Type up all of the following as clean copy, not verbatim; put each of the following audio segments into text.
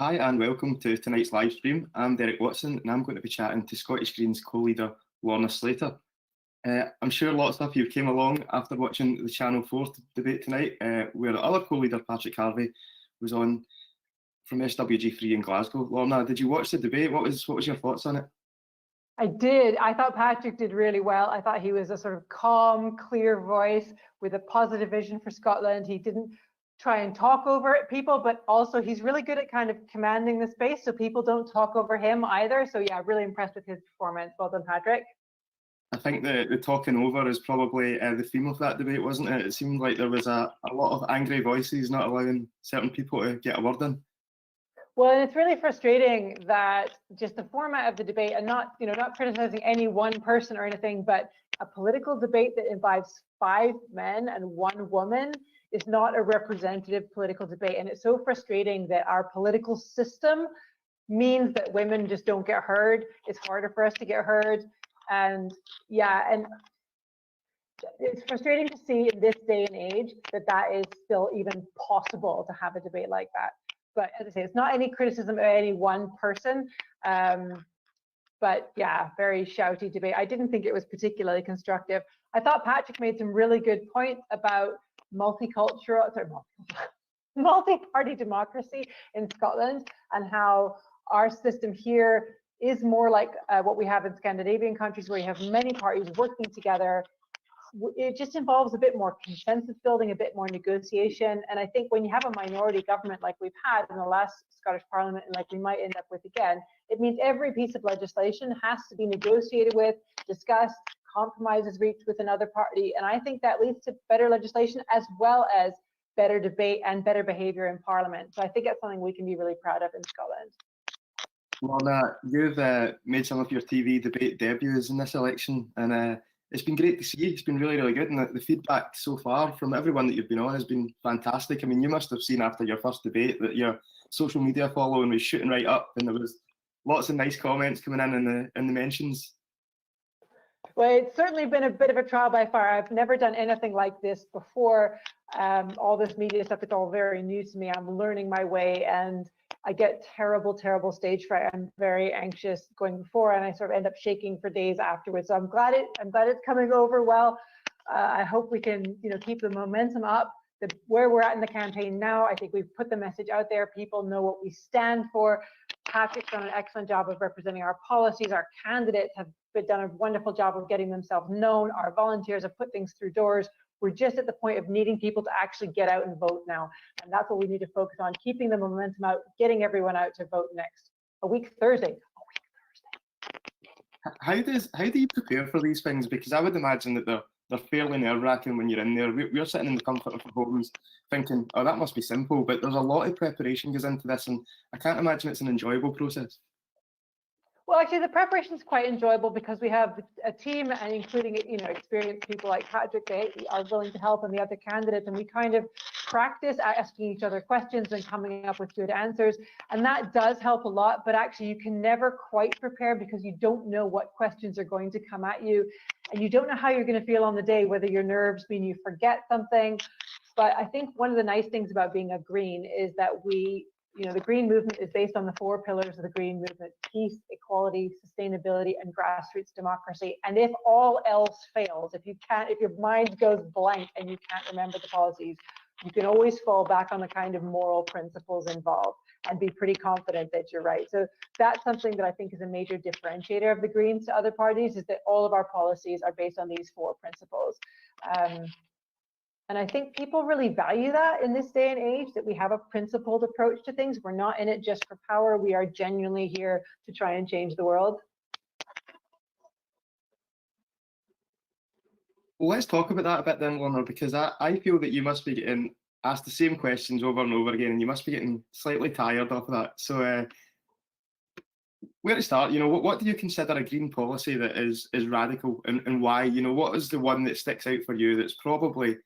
Hi and welcome to tonight's live stream. I'm Derek Watson and I'm going to be chatting to Scottish Greens co-leader Lorna Slater. I'm sure lots of you came along after watching the Channel 4 debate tonight, where the other co-leader, Patrick Harvey, was on from SWG3 in Glasgow. Lorna, did you watch the debate? What was your thoughts on it? I did. I thought Patrick did really well. I thought he was a sort of calm, clear voice with a positive vision for Scotland. He didn't try and talk over people, but also he's really good at kind of commanding the space so people don't talk over him either. So yeah, really impressed with his performance. Well done, Patrick. I think the talking over is probably the theme of that debate, wasn't it? It seemed like there was a lot of angry voices not allowing certain people to get a word in. Well, and it's really frustrating that just the format of the debate, and not criticizing any one person or anything, but a political debate that involves 5 men and 1 woman is not a representative political debate. And it's so frustrating that our political system means that women just don't get heard. It's harder for us to get heard. And yeah, and it's frustrating to see in this day and age that is still even possible to have a debate like that. But as I say, it's not any criticism of any one person. But yeah, very shouty debate. I didn't think it was particularly constructive. I thought Patrick made some really good points about multi-party democracy in Scotland, and how our system here is more like what we have in Scandinavian countries, where you have many parties working together. It just involves a bit more consensus building, a bit more negotiation. And I think when you have a minority government like we've had in the last Scottish Parliament, and like we might end up with again, it means every piece of legislation has to be negotiated with, discussed, compromises reached with another party. And I think that leads to better legislation as well as better debate and better behaviour in Parliament. So I think that's something we can be really proud of in Scotland. Lorna, you've made some of your TV debate debuts in this election, and it's been great to see. It's been really, really good, and the feedback so far from everyone that you've been on has been fantastic. I mean, you must have seen after your first debate that your social media following was shooting right up, and there was lots of nice comments coming in the mentions. Well, it's certainly been a bit of a trial by fire. I've never done anything like this before. All this media stuff, it's all very new to me. I'm learning my way, and I get terrible, terrible stage fright. I'm very anxious going before, and I sort of end up shaking for days afterwards. So I'm glad it's coming over well. I hope we can, keep the momentum up. Where we're at in the campaign now, I think we've put the message out there. People know what we stand for. Patrick's done an excellent job of representing our policies. Our candidates have done a wonderful job of getting themselves known. Our volunteers have put things through doors. We're just at the point of needing people to actually get out and vote now. And that's what we need to focus on, keeping the momentum out, getting everyone out to vote a week Thursday. How do you prepare for these things? Because I would imagine that they're fairly nerve-wracking when you're in there. We're sitting in the comfort of our homes thinking, oh, that must be simple, but there's a lot of preparation goes into this, and I can't imagine it's an enjoyable process. Well, actually, the preparation is quite enjoyable because we have a team, and including experienced people like Patrick, they are willing to help, and the other candidates, and we kind of practice asking each other questions and coming up with good answers, and that does help a lot. But actually, you can never quite prepare because you don't know what questions are going to come at you, and you don't know how you're going to feel on the day, whether your nerves mean you forget something. But I think one of the nice things about being a Green is that the Green movement is based on the 4 pillars of the Green movement: peace, equality, sustainability, and grassroots democracy. And if all else fails, if your mind goes blank and you can't remember the policies, you can always fall back on the kind of moral principles involved and be pretty confident that you're right. So that's something that I think is a major differentiator of the Greens to other parties, is that all of our policies are based on these 4 principles. And I think people really value that in this day and age, that we have a principled approach to things. We're not in it just for power. We are genuinely here to try and change the world. Well, let's talk about that a bit then, Lorna, because I feel that you must be getting asked the same questions over and over again, and you must be getting slightly tired of that. So where to start? What do you consider a Green policy that is radical, and why? What is the one that sticks out for you that's probably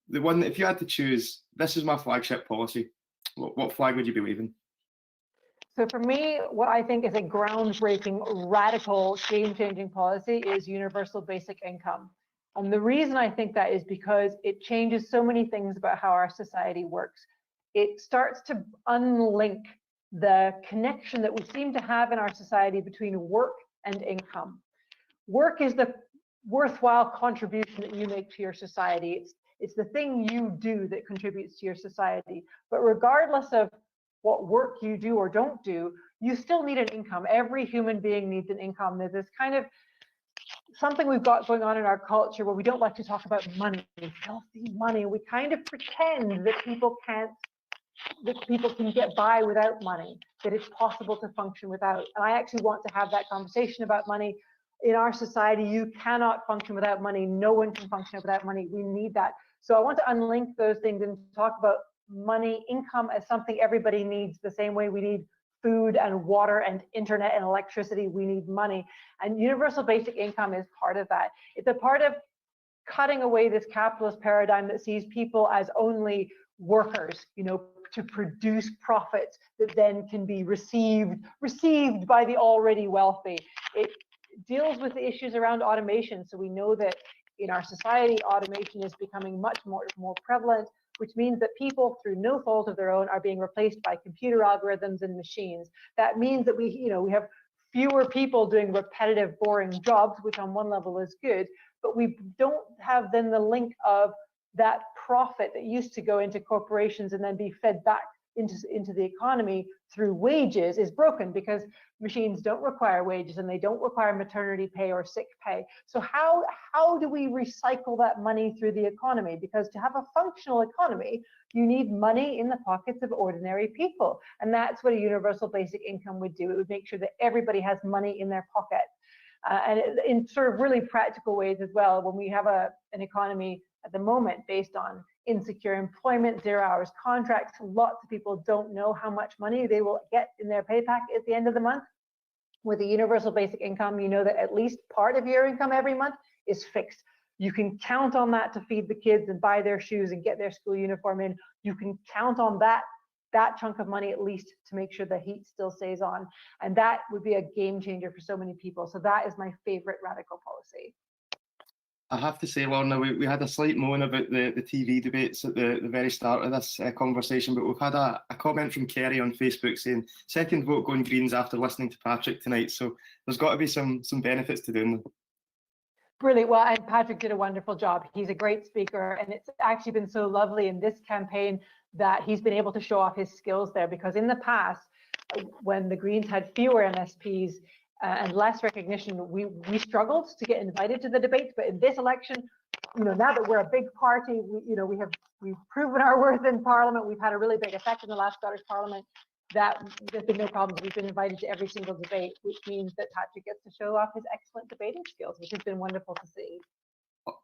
the one that, if you had to choose, this is my flagship policy, what flag would you be waving? So for me, what I think is a groundbreaking, radical, game-changing policy is universal basic income. And the reason I think that is because it changes so many things about how our society works. It starts to unlink the connection that we seem to have in our society between work and income. Work is the worthwhile contribution that you make to your society. It's the thing you do that contributes to your society. But regardless of what work you do or don't do, you still need an income. Every human being needs an income. There's this kind of something we've got going on in our culture where we don't like to talk about money, filthy money. We kind of pretend that people can get by without money, that it's possible to function without. And I actually want to have that conversation about money. In our society, you cannot function without money. No one can function without money. We need that. So I want to unlink those things and talk about money, income as something everybody needs, the same way we need food and water and internet and electricity, we need money. And universal basic income is part of that. It's a part of cutting away this capitalist paradigm that sees people as only workers, to produce profits that then can be received by the already wealthy. It deals with the issues around automation. So we know that in our society, automation is becoming much more prevalent, which means that people, through no fault of their own, are being replaced by computer algorithms and machines. That means that we have fewer people doing repetitive, boring jobs, which on one level is good, but we don't have then the link of that profit that used to go into corporations and then be fed back into the economy through wages is broken, because machines don't require wages and they don't require maternity pay or sick pay. So how do we recycle that money through the economy? Because to have a functional economy, you need money in the pockets of ordinary people. And that's what a universal basic income would do. It would make sure that everybody has money in their pocket. And in sort of really practical ways as well, when we have an economy at the moment based on insecure employment, 0 hours contracts, lots of people don't know how much money they will get in their pay pack at the end of the month. With a universal basic income, you know that at least part of your income every month is fixed. You can count on that to feed the kids and buy their shoes and get their school uniform in. You can count on that chunk of money at least to make sure the heat still stays on. And that would be a game changer for so many people. So that is my favorite radical policy. I have to say, Lorna, we had a slight moan about the TV debates at the very start of this conversation, but we've had a comment from Kerry on Facebook saying, second vote going Greens after listening to Patrick tonight. So there's got to be some benefits to doing them. Brilliant. Well, and Patrick did a wonderful job. He's a great speaker, and it's actually been so lovely in this campaign that he's been able to show off his skills there, because in the past, when the Greens had fewer MSPs, and less recognition, we struggled to get invited to the debates. But in this election, now that we're a big party, we've proven our worth in Parliament. We've had a really big effect in the last Scottish Parliament. That there's been no problems. We've been invited to every single debate, which means that Patrick gets to show off his excellent debating skills, which has been wonderful to see.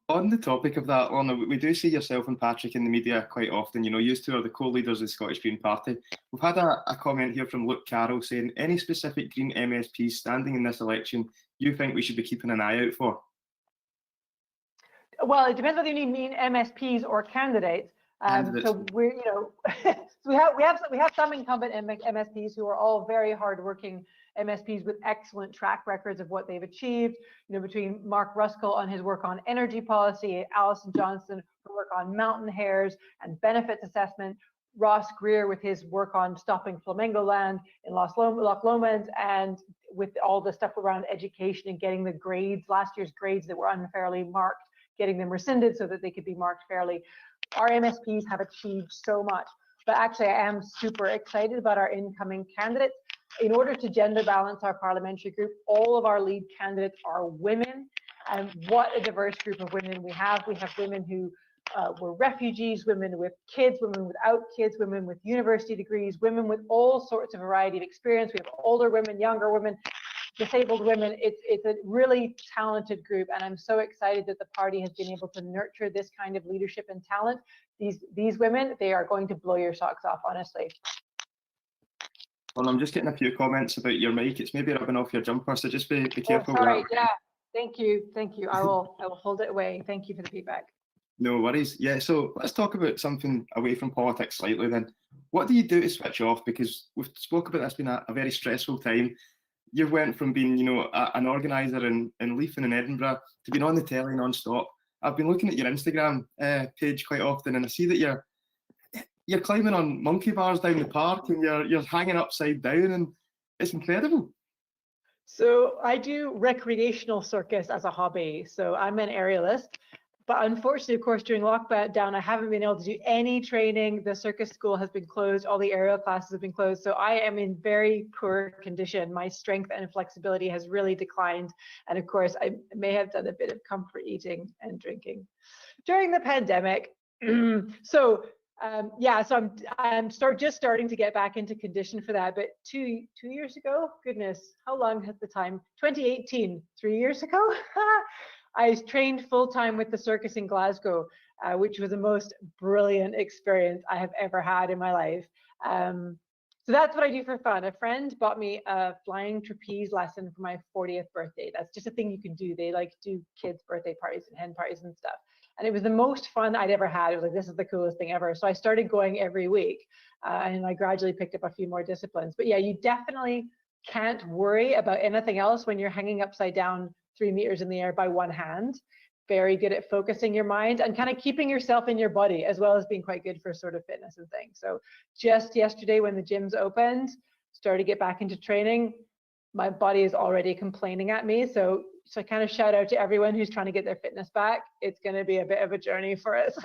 On the topic of that, Lorna, we do see yourself and Patrick in the media quite often. You two are the co-leaders of the Scottish Green Party. We've had a comment here from Luke Carroll saying, any specific Green MSPs standing in this election you think we should be keeping an eye out for? Well, it depends whether you mean MSPs or candidates. So we have some incumbent MSPs who are all very hardworking MSPs with excellent track records of what they've achieved. Between Mark Ruskell on his work on energy policy, Alison Johnson her work on mountain hares and benefits assessment, Ross Greer with his work on stopping flamingo land in Loch Lomond, and with all the stuff around education and getting the grades, last year's grades that were unfairly marked, getting them rescinded so that they could be marked fairly. Our MSPs have achieved so much, but actually I am super excited about our incoming candidates. In order to gender balance our parliamentary group, all of our lead candidates are women, and what a diverse group of women we have. We have women who were refugees, women with kids, women without kids, women with university degrees, women with all sorts of variety of experience. We have older women, younger women, disabled women. It's a really talented group, and I'm so excited that the party has been able to nurture this kind of leadership and talent. These women, they are going to blow your socks off, honestly. Well, I'm just getting a few comments about your mic. It's maybe rubbing off your jumper, so just be careful. Sorry, with that. yeah. Thank you. I will hold it away. Thank you for the feedback. No worries. Yeah, so let's talk about something away from politics slightly then. What do you do to switch off? Because we've spoke about this being a very stressful time. You went from being, an organiser in Leith and in Edinburgh to being on the telly non-stop. I've been looking at your Instagram page quite often, and I see that you're climbing on monkey bars down the park, and you're hanging upside down, and it's incredible. So I do recreational circus as a hobby. So I'm an aerialist, but unfortunately, of course, during lockdown, I haven't been able to do any training. The circus school has been closed. All the aerial classes have been closed. So I am in very poor condition. My strength and flexibility has really declined. And of course, I may have done a bit of comfort eating and drinking during the pandemic. Yeah, so I'm just starting to get back into condition for that. But two years ago, goodness, how long has the time? 2018, 3 years ago, I trained full time with the circus in Glasgow, which was the most brilliant experience I have ever had in my life. So that's what I do for fun. A friend bought me a flying trapeze lesson for my 40th birthday. That's just a thing you can do. They like do kids' birthday parties and hen parties and stuff. And it was the most fun I'd ever had. It was like, this is the coolest thing ever. So I started going every week, and I gradually picked up a few more disciplines. But yeah, you definitely can't worry about anything else when you're hanging upside down 3 meters in the air by one hand. Very good at focusing your mind and kind of keeping yourself in your body, as well as being quite good for sort of fitness and things. So just yesterday when the gyms opened, started to get back into training, my body is already complaining at me. So I kind of shout out to everyone who's trying to get their fitness back. It's going to be a bit of a journey for us.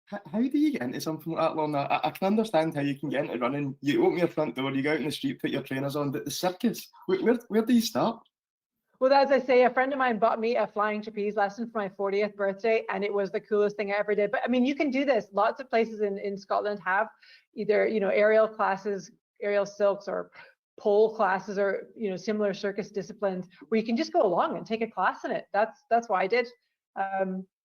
How do you get into something like that, Lorna? I can understand how you can get into running. You open your front door, you go out in the street, put your trainers on, but the circus, where do you start? Well, as I say, a friend of mine bought me a flying trapeze lesson for my 40th birthday, and it was the coolest thing I ever did. But I mean, you can do this. Lots of places in Scotland have either, aerial classes, aerial silks, or pole classes, or similar circus disciplines where you can just go along and take a class in it. That's what I did.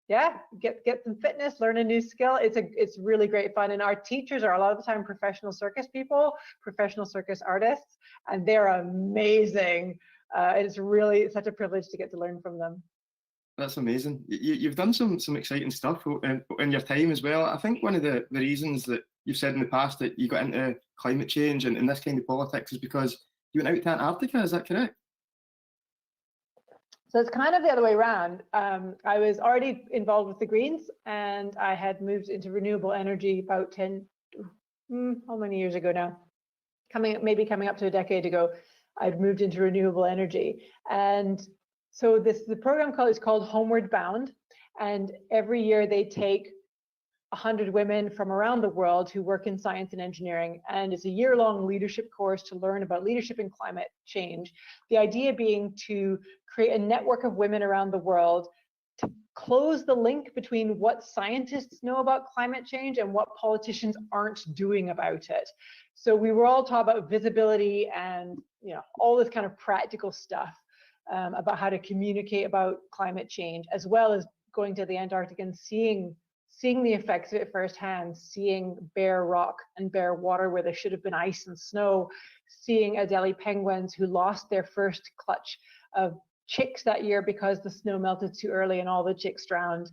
Yeah, get some fitness, learn a new skill. It's really great fun, and our teachers are a lot of the time professional circus people, professional circus artists, and they're amazing. It's such a privilege to get to learn from them. That's amazing. You've done some exciting stuff in your time as well. I think one of the reasons that you've said in the past that you got into climate change and this kind of politics is because you went out to Antarctica. Is that correct? So it's kind of the other way around. I was already involved with the Greens, and I had moved into renewable energy about how many years ago now? Coming up to a decade ago. I'd moved into renewable energy. And so the program is called Homeward Bound. And every year they take 100 women from around the world who work in science and engineering. And it's a year-long leadership course to learn about leadership in climate change. The idea being to create a network of women around the world to close the link between what scientists know about climate change and what politicians aren't doing about it. So we were all taught about visibility and all this kind of practical stuff about how to communicate about climate change, as well as going to the Antarctic and seeing the effects of it firsthand, seeing bare rock and bare water where there should have been ice and snow, seeing Adelie penguins who lost their first clutch of chicks that year because the snow melted too early and all the chicks drowned.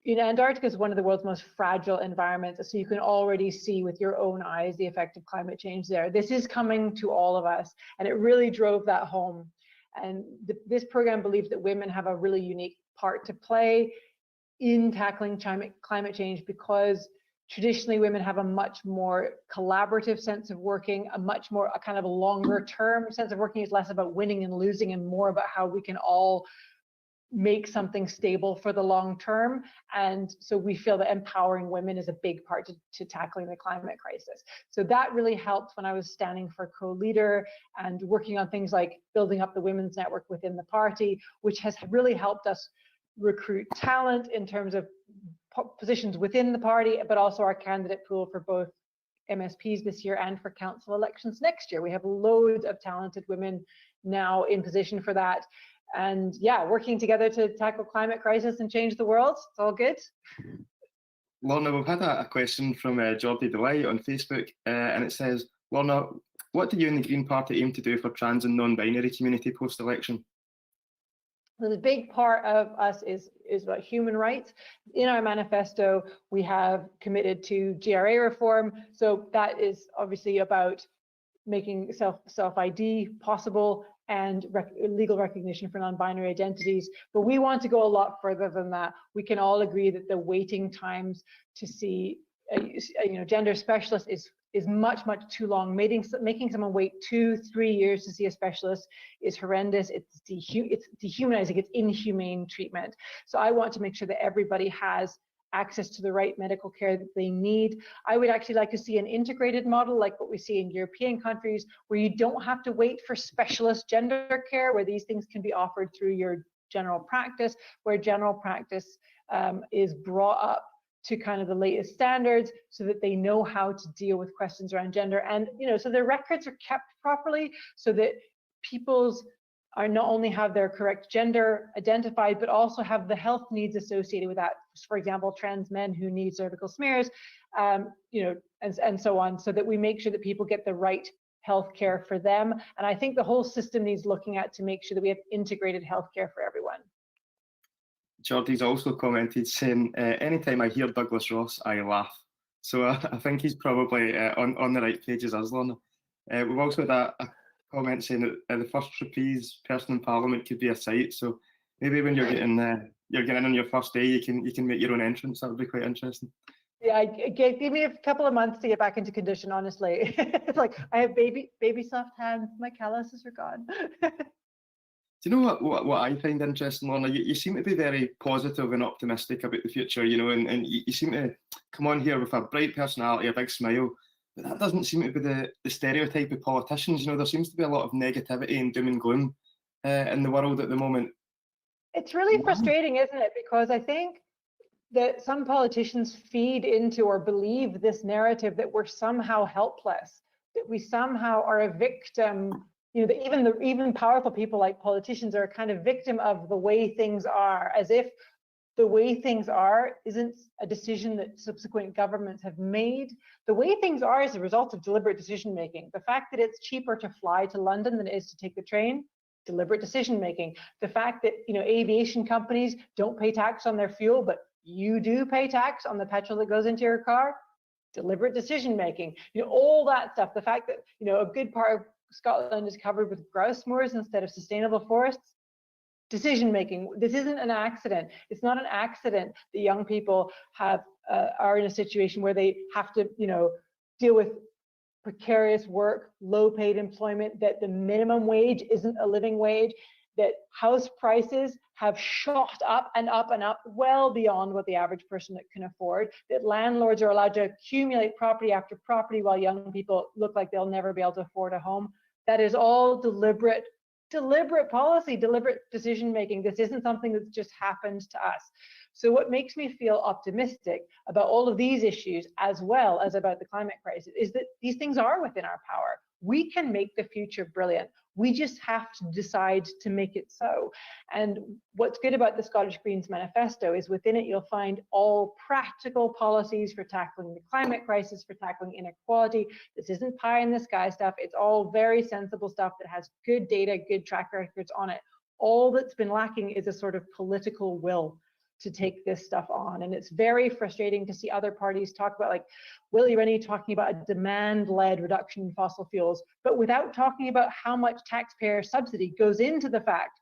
Antarctica is one of the world's most fragile environments, so you can already see with your own eyes the effect of climate change there. This is coming to all of us, and it really drove that home. And this program believes that women have a really unique part to play in tackling climate change, because traditionally women have a much more collaborative sense of working, a kind of a longer term sense of working. Is less about winning and losing and more about how we can all make something stable for the long term. And so we feel that empowering women is a big part to tackling the climate crisis. So that really helped when I was standing for co-leader and working on things like building up the women's network within the party, which has really helped us recruit talent in terms of positions within the party, but also our candidate pool for both MSPs this year and for council elections next year. We have loads of talented women now in position for that. And yeah, working together to tackle climate crisis and change the world. It's all good. Lorna, we've had a question from Jordi Delight on Facebook, and it says, Lorna, what do you and the Green Party aim to do for trans and non-binary community post-election? So the big part of us is about human rights. In our manifesto, we have committed to GRA reform. So that is obviously about making self-ID possible and legal recognition for non-binary identities. But we want to go a lot further than that. We can all agree that the waiting times to see gender specialist is much too long. Making someone wait 2-3 years to see a specialist is horrendous. It's dehumanizing. It's inhumane treatment. So I want to make sure that everybody has access to the right medical care that they need. I would actually like to see an integrated model like what we see in European countries, where you don't have to wait for specialist gender care, where these things can be offered through your general practice, where general practice is brought up to kind of the latest standards so that they know how to deal with questions around gender. And, so their records are kept properly so that people's are not only have their correct gender identified, but also have the health needs associated with that. For example, trans men who need cervical smears, and so on, so that we make sure that people get the right health care for them. And I think the whole system needs looking at to make sure that we have integrated health care for everyone. Jordy's also commented saying, anytime I hear Douglas Ross, I laugh. So I think he's probably on the right page as us, Lorna. We've also had a comment saying that the first trapeze person in Parliament could be a sight. So maybe when you're getting in on your first day, you can make your own entrance. That would be quite interesting. Yeah, give me a couple of months to get back into condition. Honestly, it's like I have baby soft hands. My calluses are gone. Do you know what I find interesting, Lorna? You seem to be very positive and optimistic about the future, and you seem to come on here with a bright personality, a big smile. But that doesn't seem to be the stereotype of politicians. There seems to be a lot of negativity and doom and gloom in the world at the moment. It's really frustrating, isn't it? Because I think that some politicians feed into or believe this narrative that we're somehow helpless, that we somehow are a victim. That even powerful people like politicians are a kind of victim of the way things are, as if the way things are isn't a decision that subsequent governments have made. The way things are is a result of deliberate decision making. The fact that it's cheaper to fly to London than it is to take the train, deliberate decision making. The fact that aviation companies don't pay tax on their fuel, but you do pay tax on the petrol that goes into your car, deliberate decision making. All that stuff. The fact that a good part of Scotland is covered with grouse moors instead of sustainable forests, decision making. This isn't an accident. It's not an accident that young people are in a situation where they have to deal with precarious work, low paid employment, that the minimum wage isn't a living wage, that house prices have shot up and up and up well beyond what the average person can afford, that landlords are allowed to accumulate property after property while young people look like they'll never be able to afford a home. That is all deliberate policy, deliberate decision making. This isn't something that's just happened to us. So what makes me feel optimistic about all of these issues, as well as about the climate crisis, is that these things are within our power. We can make the future brilliant. We just have to decide to make it so. And what's good about the Scottish Greens manifesto is within it you'll find all practical policies for tackling the climate crisis, for tackling inequality. This isn't pie in the sky stuff. It's all very sensible stuff that has good data, good track records on it. All that's been lacking is a sort of political will to take this stuff on. And it's very frustrating to see other parties talk about, like Willie Rennie talking about a demand-led reduction in fossil fuels, but without talking about how much taxpayer subsidy goes into the fact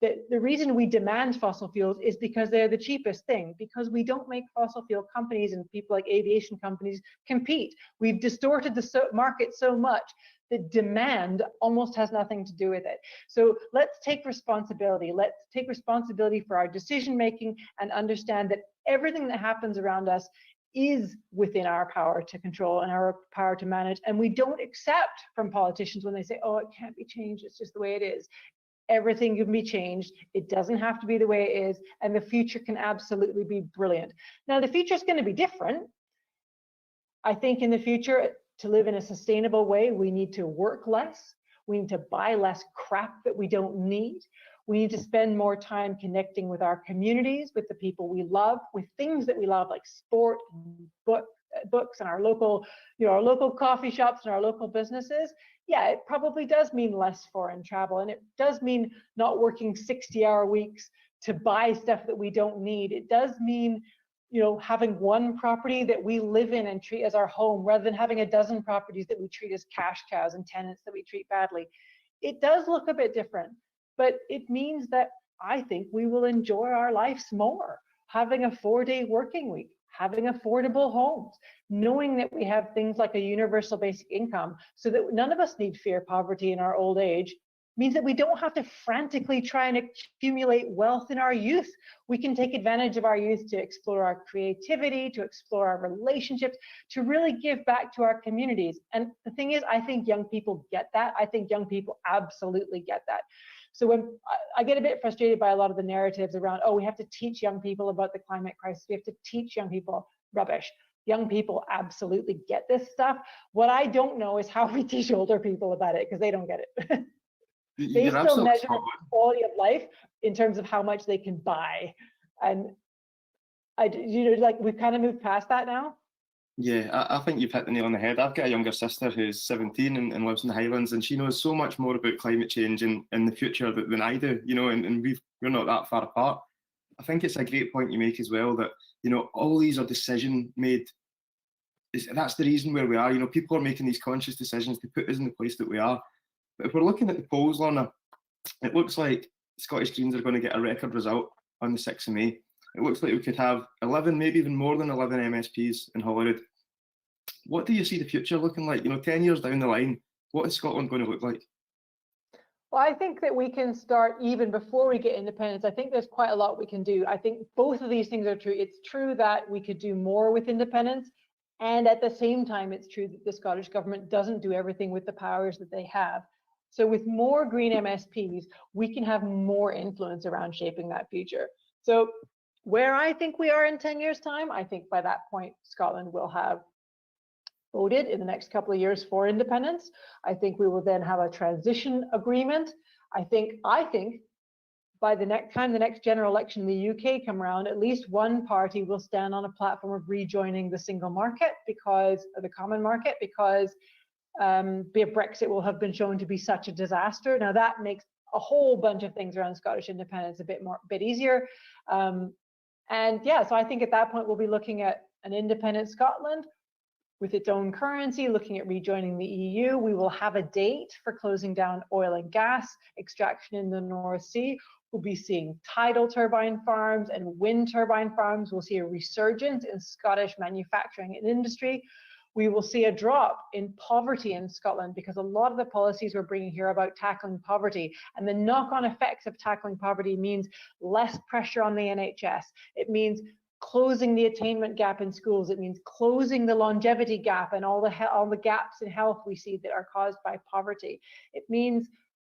that the reason we demand fossil fuels is because they're the cheapest thing, because we don't make fossil fuel companies and people like aviation companies compete. We've distorted the market so much that demand almost has nothing to do with it. So let's take responsibility. Let's take responsibility for our decision making and understand that everything that happens around us is within our power to control and our power to manage. And we don't accept from politicians when they say, oh, it can't be changed, it's just the way it is. Everything can be changed. It doesn't have to be the way it is. And the future can absolutely be brilliant. Now, the future is going to be different. I think in the future, to live in a sustainable way, we need to work less. We need to buy less crap that we don't need. We need to spend more time connecting with our communities, with the people we love, with things that we love, like sport, and books, and our local coffee shops and our local businesses. Yeah, it probably does mean less foreign travel, and it does mean not working 60-hour weeks to buy stuff that we don't need. It does mean having one property that we live in and treat as our home, rather than having a dozen properties that we treat as cash cows and tenants that we treat badly. It does look a bit different, but it means that I think we will enjoy our lives more, having a 4-day working week, having affordable homes, knowing that we have things like a universal basic income so that none of us need fear poverty in our old age, means that we don't have to frantically try and accumulate wealth in our youth. We can take advantage of our youth to explore our creativity, to explore our relationships, to really give back to our communities. And the thing is, I think young people get that. I think young people absolutely get that. So when I get a bit frustrated by a lot of the narratives around, oh, we have to teach young people about the climate crisis, we have to teach young people, rubbish. Young people absolutely get this stuff. What I don't know is how we teach older people about it, because they don't get it. They still measure quality of life in terms of how much they can buy. And like we've kind of moved past that now. Yeah, I think you've hit the nail on the head. I've got a younger sister who's 17 and lives in the Highlands, and she knows so much more about climate change and the future than I do, and we're not that far apart. I think it's a great point you make as well that, all these are decisions made. That's the reason where we are. People are making these conscious decisions to put us in the place that we are. But if we're looking at the polls, Lorna, it looks like Scottish Greens are going to get a record result on the 6th of May. It looks like we could have 11, maybe even more than 11 MSPs in Holyrood. What do you see the future looking like? 10 years down the line, what is Scotland going to look like? Well, I think that we can start even before we get independence. I think there's quite a lot we can do. I think both of these things are true. It's true that we could do more with independence. And at the same time, it's true that the Scottish government doesn't do everything with the powers that they have. So with more Green MSPs, we can have more influence around shaping that future. So where I think we are in 10 years' time, I think by that point, Scotland will have voted in the next couple of years for independence. I think we will then have a transition agreement. I think by the next time the next general election in the UK come around, at least one party will stand on a platform of rejoining the single market the common market, because Brexit will have been shown to be such a disaster. Now that makes a whole bunch of things around Scottish independence a bit easier. And yeah, so I think at that point we'll be looking at an independent Scotland with its own currency, looking at rejoining the EU. We will have a date for closing down oil and gas extraction in the North Sea. We'll be seeing tidal turbine farms and wind turbine farms. We'll see a resurgence in Scottish manufacturing and industry. We will see a drop in poverty in Scotland, because a lot of the policies we're bringing here about tackling poverty and the knock-on effects of tackling poverty means less pressure on the NHS. It means closing the attainment gap in schools. It means closing the longevity gap and all the gaps in health we see that are caused by poverty. It means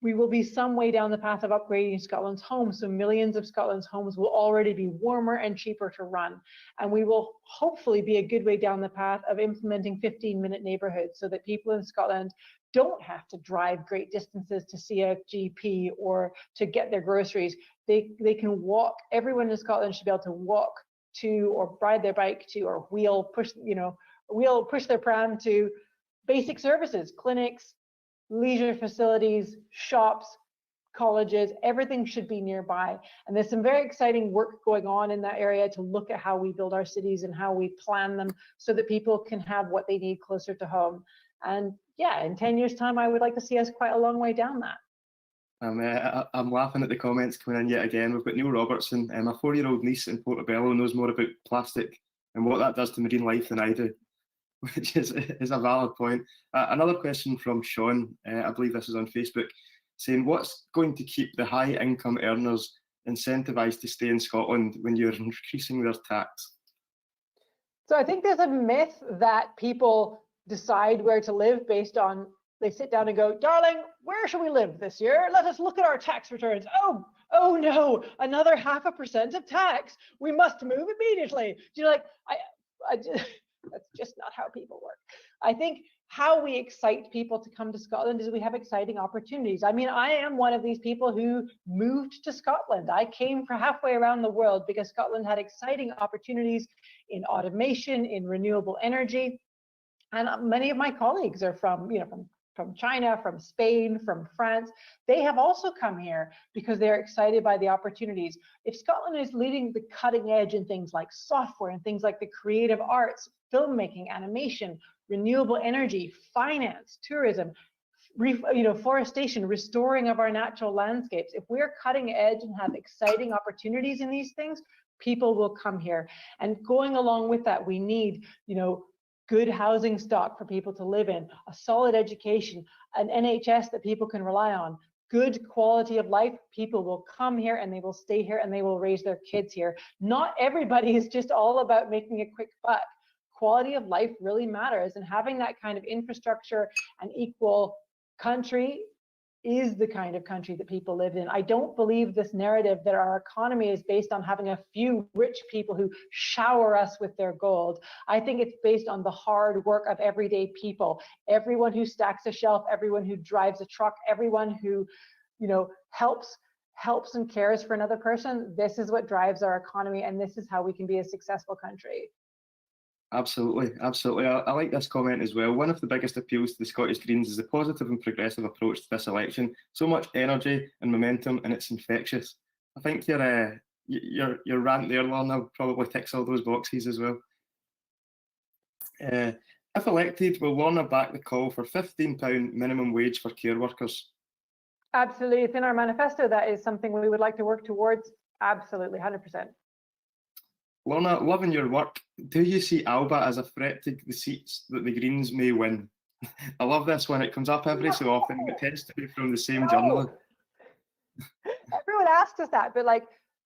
we will be some way down the path of upgrading Scotland's homes, so millions of Scotland's homes will already be warmer and cheaper to run. And we will hopefully be a good way down the path of implementing 15-minute neighbourhoods so that people in Scotland don't have to drive great distances to see a GP or to get their groceries. They can walk. Everyone in Scotland should be able to walk to, or ride their bike to, or push their pram to basic services, clinics, leisure facilities, shops, colleges. Everything should be nearby. And there's some very exciting work going on in that area to look at how we build our cities and how we plan them so that people can have what they need closer to home. And yeah, in 10 years' time, I would like to see us quite a long way down that. I'm laughing at the comments coming in yet again. We've got Neil Robertson, my 4-year-old niece in Portobello knows more about plastic and what that does to marine life than I do, which is a valid point. Another question from Sean, I believe this is on Facebook, saying, what's going to keep the high income earners incentivised to stay in Scotland when you're increasing their tax? So I think there's a myth that people decide where to live based on, they sit down and go, darling, where should we live this year? Let us look at our tax returns. Oh no, another 0.5% of tax. We must move immediately. That's just not how people work. I think how we excite people to come to Scotland is we have exciting opportunities. I mean, I am one of these people who moved to Scotland. I came for halfway around the world because Scotland had exciting opportunities in automation, in renewable energy. And many of my colleagues are from China, from Spain, from France. They have also come here because they're excited by the opportunities. If Scotland is leading the cutting edge in things like software and things like the creative arts, filmmaking, animation, renewable energy, finance, tourism, forestation, restoring of our natural landscapes, if we're cutting edge and have exciting opportunities in these things, people will come here. And going along with that, we need, good housing stock for people to live in, a solid education, an NHS that people can rely on, good quality of life. People will come here and they will stay here and they will raise their kids here. Not everybody is just all about making a quick buck. Quality of life really matters, and having that kind of infrastructure and equal country is the kind of country that people live in. I don't believe this narrative that our economy is based on having a few rich people who shower us with their gold. I think it's based on the hard work of everyday people. Everyone who stacks a shelf, everyone who drives a truck, everyone who, helps and cares for another person. This is what drives our economy, and this is how we can be a successful country. Absolutely, absolutely. I like this comment as well. One of the biggest appeals to the Scottish Greens is the positive and progressive approach to this election. So much energy and momentum, and it's infectious. I think your rant there, Lorna, probably ticks all those boxes as well. If elected, will Lorna back the call for £15 minimum wage for care workers? Absolutely. It's in our manifesto. That is something we would like to work towards. Absolutely, 100%. Lorna, loving your work, do you see Alba as a threat to the seats that the Greens may win? I love this one. It comes up every so often, but it tends to be from the same journalist. Everyone asks us that, but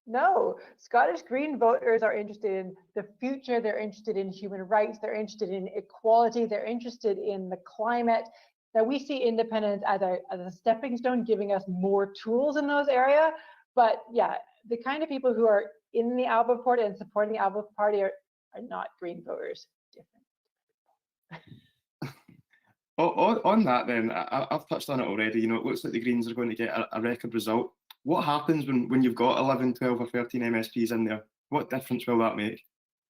no. Scottish Green voters are interested in the future. They're interested in human rights. They're interested in equality. They're interested in the climate. Now, we see independence as a stepping stone, giving us more tools in those areas. But yeah, the kind of people who are in the Alba Party and supporting the Alba Party are not Green voters. On that then, I've touched on it already. It looks like the Greens are going to get a record result. What happens when you've got 11, 12 or 13 MSPs in there? What difference will that make?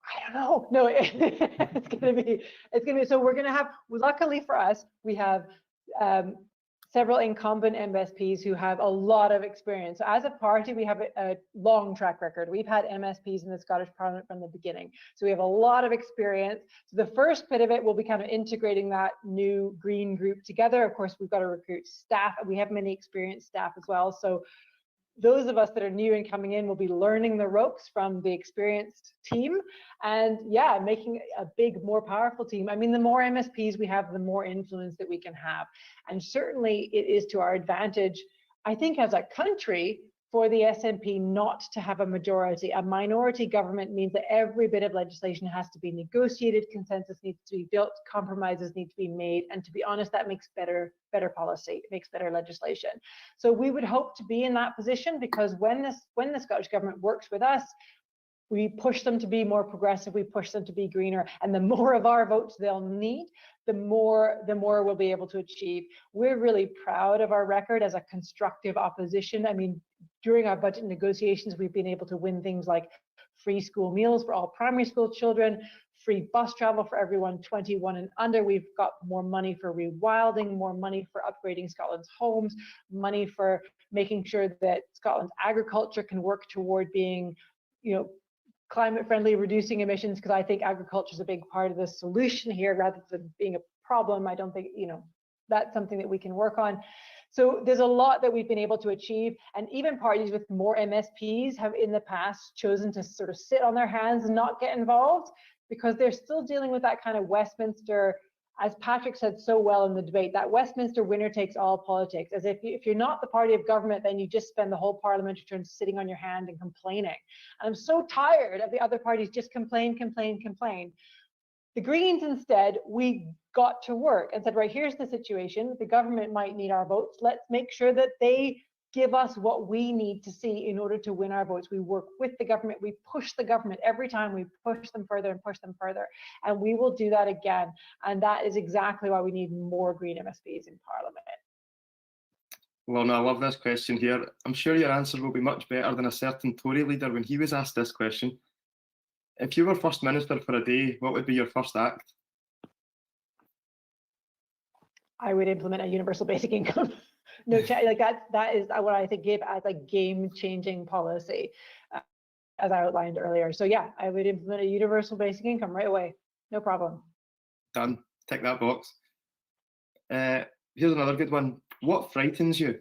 I don't know. No, it's going to be, so we're going to have, luckily for us, we have several incumbent MSPs who have a lot of experience. So as a party, we have a long track record. We've had MSPs in the Scottish Parliament from the beginning. So we have a lot of experience. So the first bit of it will be kind of integrating that new Green group together. Of course, we've got to recruit staff, and we have many experienced staff as well. So those of us that are new and coming in will be learning the ropes from the experienced team, and yeah, making a big, more powerful team. I mean, the more MSPs we have, the more influence that we can have. And certainly it is to our advantage, I think, as a country, for the SNP not to have a majority. A minority government means that every bit of legislation has to be negotiated, consensus needs to be built, compromises need to be made, and to be honest, that makes better policy, it makes better legislation. So we would hope to be in that position, because when the Scottish Government works with us, we push them to be more progressive, we push them to be greener, and the more of our votes they'll need, the more we'll be able to achieve. We're really proud of our record as a constructive opposition. I mean, during our budget negotiations, we've been able to win things like free school meals for all primary school children, free bus travel for everyone 21 and under. We've got more money for rewilding, more money for upgrading Scotland's homes, money for making sure that Scotland's agriculture can work toward being, climate friendly, reducing emissions, because I think agriculture is a big part of the solution here rather than being a problem. I don't think, that's something that we can work on. So there's a lot that we've been able to achieve, and even parties with more MSPs have in the past chosen to sort of sit on their hands and not get involved, because they're still dealing with that kind of Westminster, as Patrick said so well in the debate, that Westminster winner takes all politics, as if you're not the party of government, then you just spend the whole parliamentary term sitting on your hand and complaining. And I'm so tired of the other parties just complain. The Greens instead, we got to work and said, right, here's the situation. The government might need our votes. Let's make sure that they give us what we need to see in order to win our votes. We work with the government. We push the government every time. We push them further and push them further. And we will do that again. And that is exactly why we need more Green MSPs in Parliament. Well, no, I love this question here. I'm sure your answer will be much better than a certain Tory leader when he was asked this question. If you were First Minister for a day, what would be your first act? I would implement a universal basic income. No, like that is what I think give as a game-changing policy, as I outlined earlier. So yeah, I would implement a universal basic income right away. No problem. Done. Tick that box. Here's another good one. What frightens you?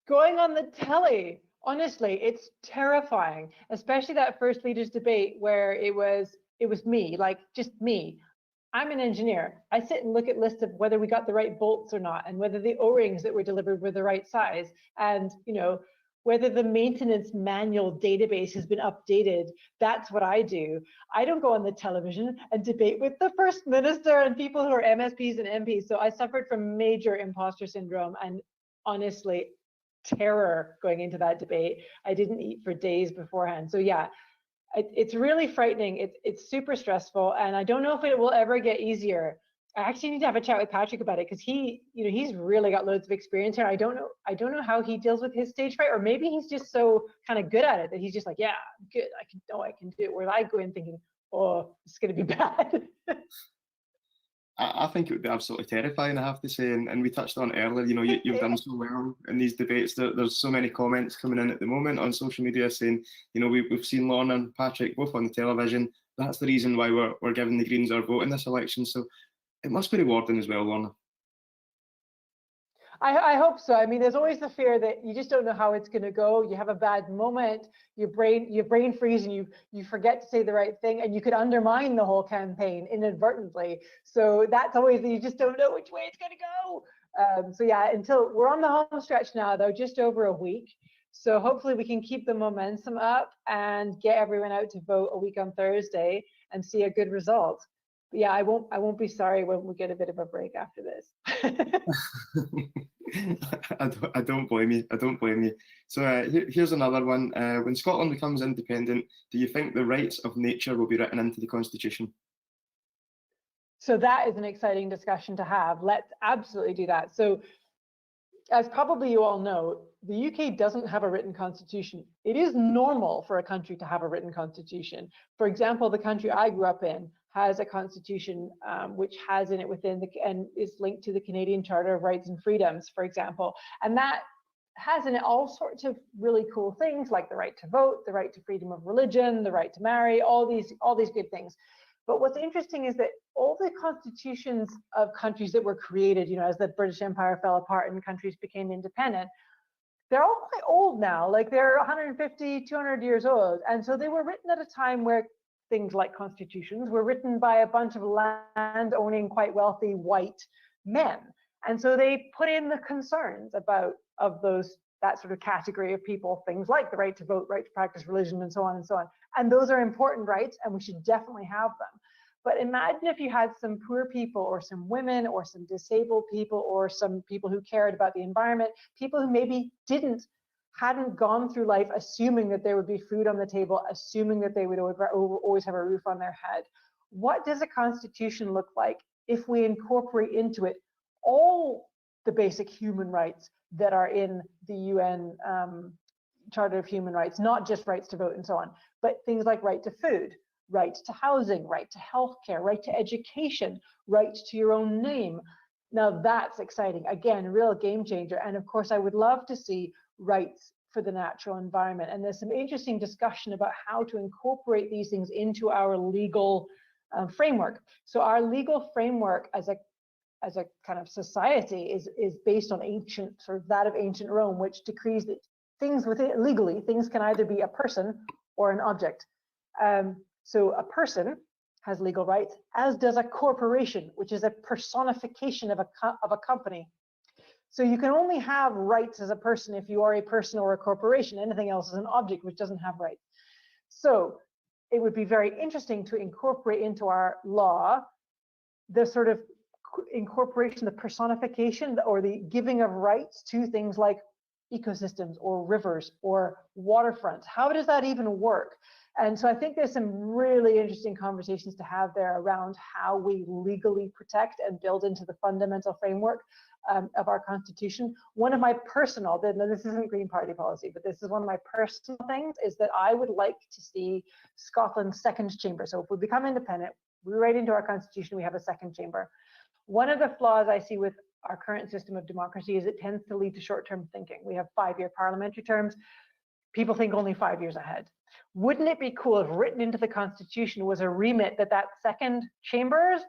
Going on the telly. Honestly, it's terrifying, especially that first leaders debate where it was it was me, like just me. I'm an engineer. I sit and look at lists of whether we got the right bolts or not, and whether the O-rings that were delivered were the right size, and whether the maintenance manual database has been updated. That's what I do. I don't go on the television and debate with the First Minister and people who are MSPs and MPs. So I suffered from major imposter syndrome and honestly terror going into that debate. I didn't eat for days beforehand. So yeah, it's really frightening. It's super stressful, and I don't know if it will ever get easier. I actually need to have a chat with Patrick about it, because he's really got loads of experience here. I don't know how he deals with his stage fright, or maybe he's just so kind of good at it that he's just like, yeah, I'm good, I can do it. Whereas I go in thinking, oh, it's going to be bad. I think it would be absolutely terrifying, I have to say, and we touched on earlier, you've done so well in these debates. There's so many comments coming in at the moment on social media saying, we've seen Lorna and Patrick both on the television. That's the reason why we're giving the Greens our vote in this election. So it must be rewarding as well, Lorna. I hope so. I mean, there's always the fear that you just don't know how it's going to go. You have a bad moment, your brain freeze, and you forget to say the right thing, and you could undermine the whole campaign inadvertently. So that's always, you just don't know which way it's going to go. So yeah, until we're on the home stretch now, though, just over a week. So hopefully we can keep the momentum up and get everyone out to vote a week on Thursday and see a good result. But yeah, I won't be sorry when we get a bit of a break after this. I don't blame you. I don't blame you. So here's another one. When Scotland becomes independent, do you think the rights of nature will be written into the Constitution? So that is an exciting discussion to have. Let's absolutely do that. So as probably you all know, the UK doesn't have a written constitution. It is normal for a country to have a written constitution. For example, the country I grew up in has a constitution which has in it and is linked to the Canadian Charter of Rights and Freedoms, for example. And that has in it all sorts of really cool things, like the right to vote, the right to freedom of religion, the right to marry, all these good things. But what's interesting is that all the constitutions of countries that were created, as the British Empire fell apart and countries became independent, they're all quite old now. Like they're 150, 200 years old. And so they were written at a time where things like constitutions were written by a bunch of land-owning, quite wealthy white men. And so they put in the concerns of that sort of category of people, things like the right to vote, right to practice religion, and so on and so on. And those are important rights, and we should definitely have them. But imagine if you had some poor people, or some women, or some disabled people, or some people who cared about the environment, people who maybe hadn't gone through life assuming that there would be food on the table, assuming that they would always have a roof on their head. What does a constitution look like if we incorporate into it all the basic human rights that are in the UN Charter of Human Rights, not just rights to vote and so on, but things like right to food, right to housing, right to healthcare, right to education, right to your own name? Now that's exciting. Again, a real game changer. And of course, I would love to see rights for the natural environment. And there's some interesting discussion about how to incorporate these things into our legal framework. So our legal framework as a kind of society is based on ancient, sort of that of ancient Rome, which decrees that things within legally, things can either be a person or an object. So a person has legal rights, as does a corporation, which is a personification of a company. So you can only have rights as a person if you are a person or a corporation. Anything else is an object which doesn't have rights. So it would be very interesting to incorporate into our law the sort of incorporation, the personification, or the giving of rights to things like ecosystems or rivers or waterfronts. How does that even work? And so I think there's some really interesting conversations to have there around how we legally protect and build into the fundamental framework of our constitution. One of my personal, this isn't Green Party policy, but this is one of my personal things, is that I would like to see Scotland's second chamber. So if we become independent, we write into our constitution, we have a second chamber. One of the flaws I see with our current system of democracy is it tends to lead to short-term thinking. We have 5-year parliamentary terms. People think only 5 years ahead. Wouldn't it be cool if written into the Constitution was a remit that second chambers,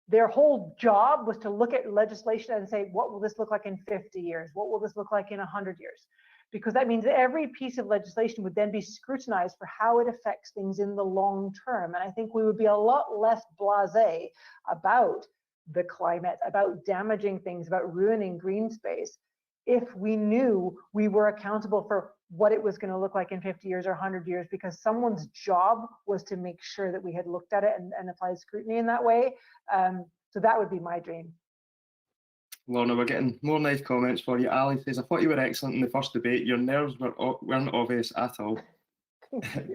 their whole job was to look at legislation and say, what will this look like in 50 years? What will this look like in 100 years? because that means that every piece of legislation would then be scrutinized for how it affects things in the long term. And I think we would be a lot less blasé about the climate, about damaging things, about ruining green space, if we knew we were accountable for what it was going to look like in 50 years or 100 years, because someone's job was to make sure that we had looked at it and applied scrutiny in that way. So that would be my dream. Lorna, we're getting more nice comments for you. Ali says, I thought you were excellent in the first debate. Your nerves weren't obvious at all.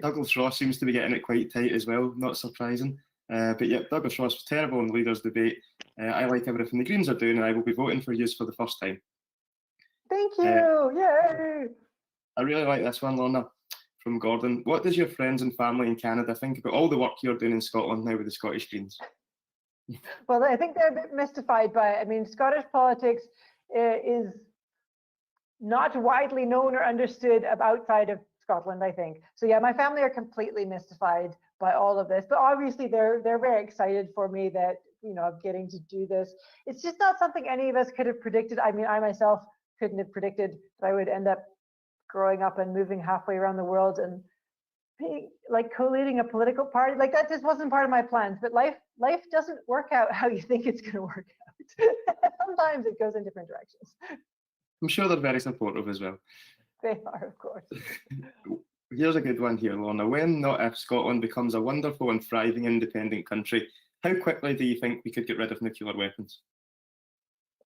Douglas Ross seems to be getting it quite tight as well, not surprising. But yeah, Douglas Ross was terrible in the leaders' debate. I like everything the Greens are doing, and I will be voting for you for the first time. Thank you. Yay! I really like this one, Lorna, from Gordon. What does your friends and family in Canada think about all the work you're doing in Scotland now with the Scottish Greens? Well, I think they're a bit mystified by it. I mean, Scottish politics is not widely known or understood outside of Scotland, I think. So yeah, my family are completely mystified by all of this, but obviously they're very excited for me that, you know, I'm getting to do this. It's just not something any of us could have predicted. I mean, I myself couldn't have predicted that I would end up growing up and moving halfway around the world and being, like, co-leading a political party. Like, that just wasn't part of my plans. But life doesn't work out how you think it's going to work out. Sometimes it goes in different directions. I'm sure they're very supportive as well. They are, of course. Here's a good one here, Lorna. When, not if, Scotland becomes a wonderful and thriving independent country, how quickly do you think we could get rid of nuclear weapons?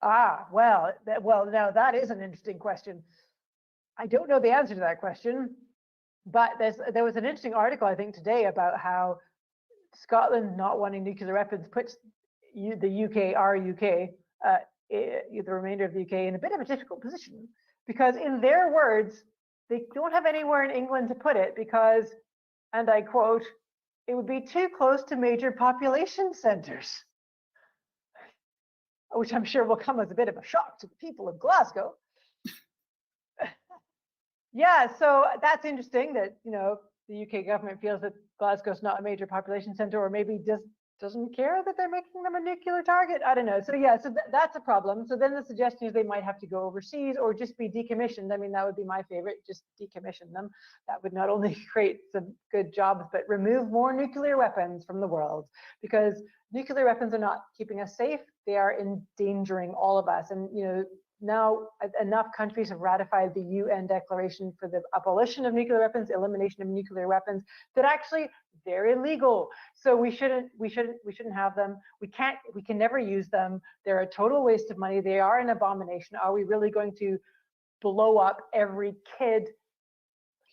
Well, now that is an interesting question. I don't know the answer to that question, but there was an interesting article, I think, today about how Scotland not wanting nuclear weapons puts the UK, the remainder of the UK, in a bit of a difficult position, because in their words, they don't have anywhere in England to put it because, and I quote, it would be too close to major population centres, which I'm sure will come as a bit of a shock to the people of Glasgow. Yeah, so that's interesting that, you know, the UK government feels that Glasgow's not a major population centre, or maybe doesn't care that they're making them a nuclear target. I don't know. So yeah, so that's a problem. So then the suggestion is they might have to go overseas or just be decommissioned. I mean, that would be my favorite, just decommission them. That would not only create some good jobs, but remove more nuclear weapons from the world, because nuclear weapons are not keeping us safe. They are endangering all of us. And, you know, now enough countries have ratified the UN Declaration for the Abolition of Nuclear Weapons, Elimination of Nuclear Weapons, that actually they're illegal. So we shouldn't have them. We can never use them. They're a total waste of money. They are an abomination. Are we really going to blow up every kid,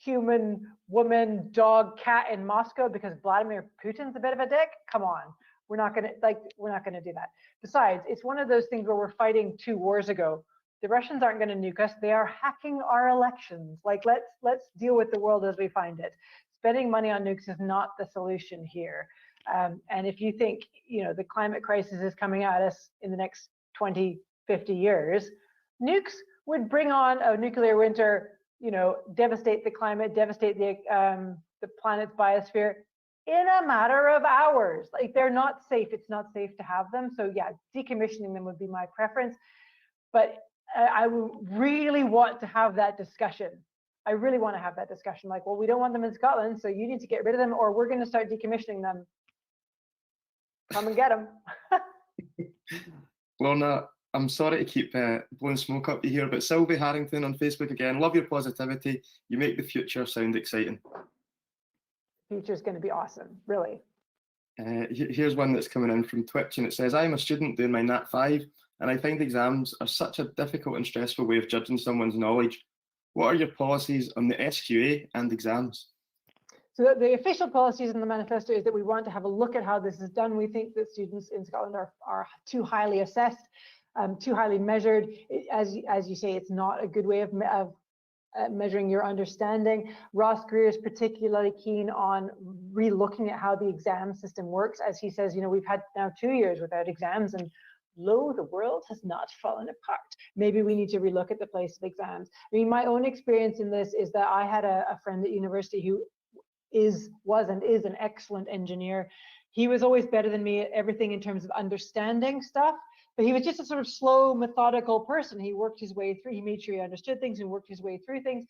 human, woman, dog, cat in Moscow because Vladimir Putin's a bit of a dick? Come on. We're not gonna do that. Besides, it's one of those things where we're fighting 2 wars ago. The Russians aren't going to nuke us. They are hacking our elections. Like, let's deal with the world as we find it. Spending money on nukes is not the solution here. And if you think, you know, the climate crisis is coming at us in the next 20, 50 years, nukes would bring on a nuclear winter, you know, devastate the climate, devastate the planet's biosphere in a matter of hours. Like, they're not safe. It's not safe to have them. So yeah, decommissioning them would be my preference. But I really want to have that discussion. I really want to have that discussion. Like, well, we don't want them in Scotland, so you need to get rid of them, or we're going to start decommissioning them. Come and get them. Lorna, I'm sorry to keep blowing smoke up you here, but Sylvie Harrington on Facebook again. Love your positivity. You make the future sound exciting. Future's going to be awesome, really. Here's one that's coming in from Twitch, and it says, I'm a student doing my Nat 5, and I find exams are such a difficult and stressful way of judging someone's knowledge. What are your policies on the SQA and exams? So the official policies in the manifesto is that we want to have a look at how this is done. We think that students in Scotland are too highly assessed, too highly measured. As you say, it's not a good way of measuring your understanding. Ross Greer is particularly keen on re-looking at how the exam system works. As he says, you know, we've had now 2 years without exams, and lo, the world has not fallen apart. Maybe we need to relook at the place of exams. I mean, my own experience in this is that I had a friend at university who was and is an excellent engineer. He was always better than me at everything in terms of understanding stuff, but he was just a sort of slow, methodical person. He worked his way through, he made sure he understood things and worked his way through things,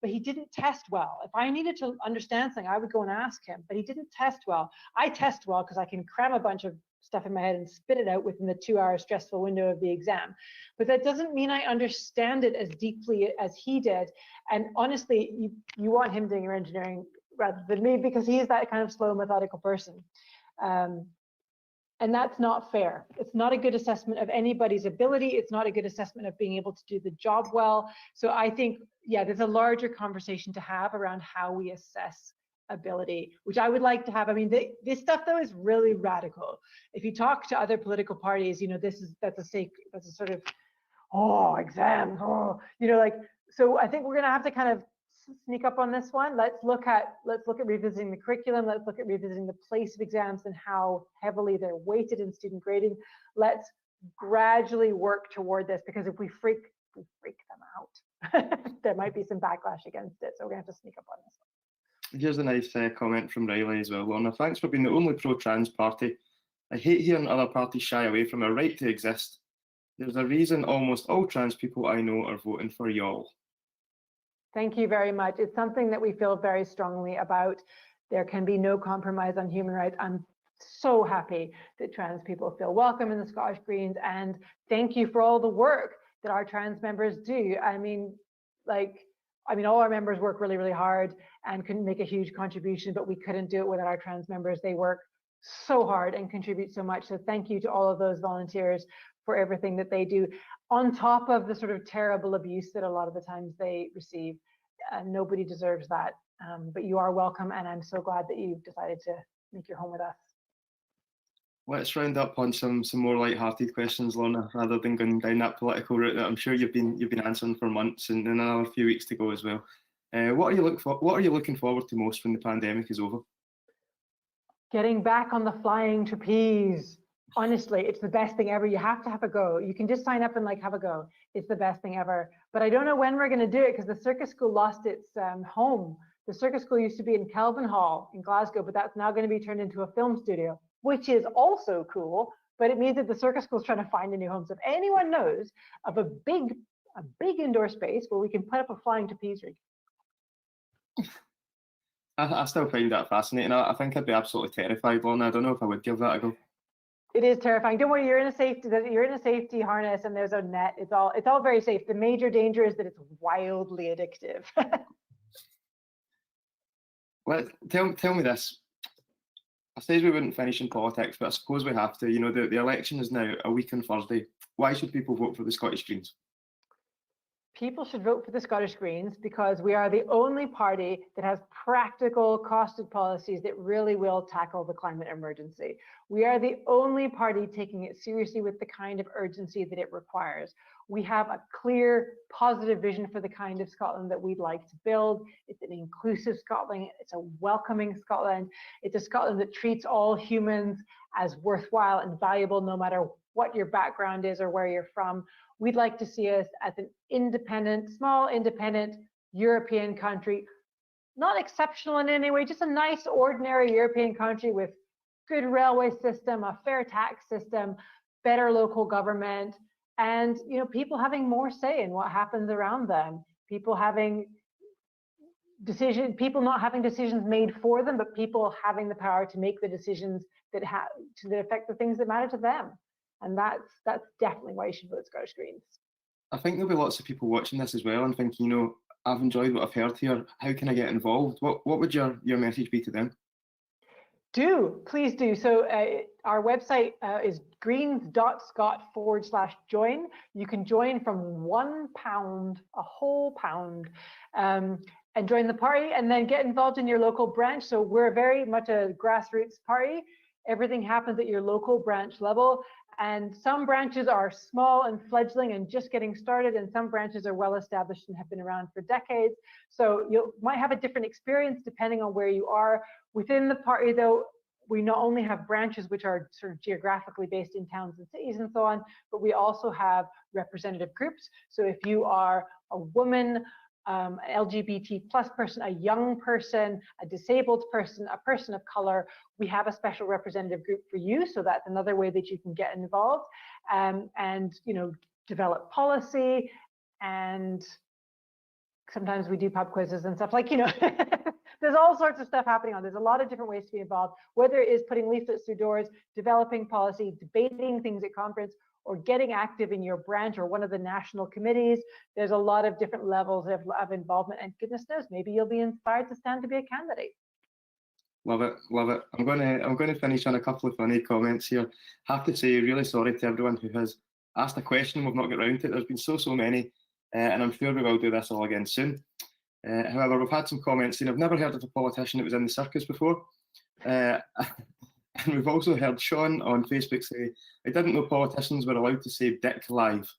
but he didn't test well. If I needed to understand something, I would go and ask him, but he didn't test well. I test well because I can cram a bunch of stuff in my head and spit it out within the 2-hour stressful window of the exam. But that doesn't mean I understand it as deeply as he did. And honestly, you want him doing your engineering rather than me, because he's that kind of slow, methodical person. And that's not fair. It's not a good assessment of anybody's ability. It's not a good assessment of being able to do the job well. So I think, yeah, there's a larger conversation to have around how we assess ability, which I would like to have. I mean, this stuff though is really radical. If you talk to other political parties, you know, that's a sort of, oh, exams, oh, you know, like, so I think we're gonna have to kind of sneak up on this one. Let's look at revisiting the curriculum. Let's look at revisiting the place of exams and how heavily they're weighted in student grading. Let's gradually work toward this, because if we freak them out, there might be some backlash against it. So we're gonna have to sneak up on this one. Here's a nice comment from Riley as well. Lorna, thanks for being the only pro-trans party. I hate hearing other parties shy away from our right to exist. There's a reason almost all trans people I know are voting for y'all. Thank you very much. It's something that we feel very strongly about. There can be no compromise on human rights. I'm so happy that trans people feel welcome in the Scottish Greens, and thank you for all the work that our trans members do. I mean, all our members work really, really hard and can make a huge contribution, but we couldn't do it without our trans members. They work so hard and contribute so much. So thank you to all of those volunteers for everything that they do, on top of the sort of terrible abuse that a lot of the times they receive. Nobody deserves that, but you are welcome, and I'm so glad that you've decided to make your home with us. Let's round up on some more light-hearted questions, Lorna, rather than going down that political route that I'm sure you've been answering for months, and another few weeks to go as well. What are you looking forward to most when the pandemic is over? Getting back on the flying trapeze. Honestly, it's the best thing ever. You have to have a go. You can just sign up and like have a go. It's the best thing ever. But I don't know when we're going to do it, because the circus school lost its home. The circus school used to be in Kelvin Hall in Glasgow, but that's now going to be turned into a film studio, which is also cool. But it means that the circus school is trying to find a new home. So if anyone knows of a big indoor space where we can put up a flying trapeze rig. I still find that fascinating. I think I'd be absolutely terrified, Lorna. I don't know if I would give that a go. It is terrifying. Don't worry, you're in a safety harness and there's a net. It's all very safe. The major danger is that it's wildly addictive. Well, tell me this. I said we wouldn't finish in politics, but I suppose we have to. You know, the election is now a week on Thursday. Why should people vote for the Scottish Greens? People should vote for the Scottish Greens because we are the only party that has practical, costed policies that really will tackle the climate emergency. We are the only party taking it seriously with the kind of urgency that it requires. We have a clear, positive vision for the kind of Scotland that we'd like to build. It's an inclusive Scotland. It's a welcoming Scotland. It's a Scotland that treats all humans as worthwhile and valuable, no matter what your background is or where you're from. We'd like to see us as an independent, small, independent European country, not exceptional in any way, just a nice, ordinary European country with good railway system, a fair tax system, better local government, and people having more say in what happens around them. People not having decisions made for them, but people having the power to make the decisions that affect the things that matter to them. And that's definitely why you should vote Scottish Greens. I think there'll be lots of people watching this as well and thinking, I've enjoyed what I've heard here. How can I get involved? What would your message be to them? Please do. So our website is greens.scot/join. You can join from £1, a whole pound, and join the party, and then get involved in your local branch. So we're very much a grassroots party. Everything happens at your local branch level. And some branches are small and fledgling and just getting started, and some branches are well established and have been around for decades. So you might have a different experience depending on where you are. Within the party, though, we not only have branches which are sort of geographically based in towns and cities and so on, but we also have representative groups. So if you are a woman, an LGBT plus person, a young person, a disabled person, a person of color, we have a special representative group for you. So that's another way that you can get involved, and develop policy. And sometimes we do pub quizzes and stuff, like, there's all sorts of stuff happening on. There's a lot of different ways to be involved, whether it is putting leaflets through doors, developing policy, debating things at conference, or getting active in your branch or one of the national committees. There's a lot of different levels of involvement, and goodness knows, maybe you'll be inspired to stand to be a candidate. Love it, love it. I'm going to finish on a couple of funny comments here. Have to say, really sorry to everyone who has asked a question and we've not got around to it. There's been so many, and I'm sure we will do this all again soon. However, we've had some comments saying, I've never heard of a politician that was in the circus before. And we've also heard Sean on Facebook say, I didn't know politicians were allowed to say dick live.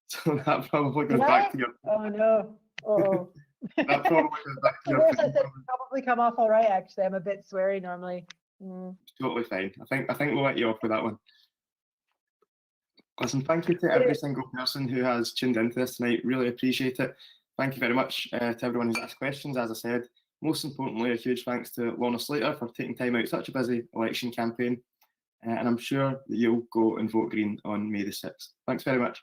So that probably goes back to your... Oh no, oh. That probably goes back to your... Probably come off all right, actually. I'm a bit sweary normally. Totally fine. I think we'll let you off with that one. Listen, thank you to every single person who has tuned into this tonight. Really appreciate it. Thank you very much to everyone who's asked questions. As I said, most importantly, a huge thanks to Lorna Slater for taking time out such a busy election campaign. And I'm sure that you'll go and vote Green on May the 6th. Thanks very much.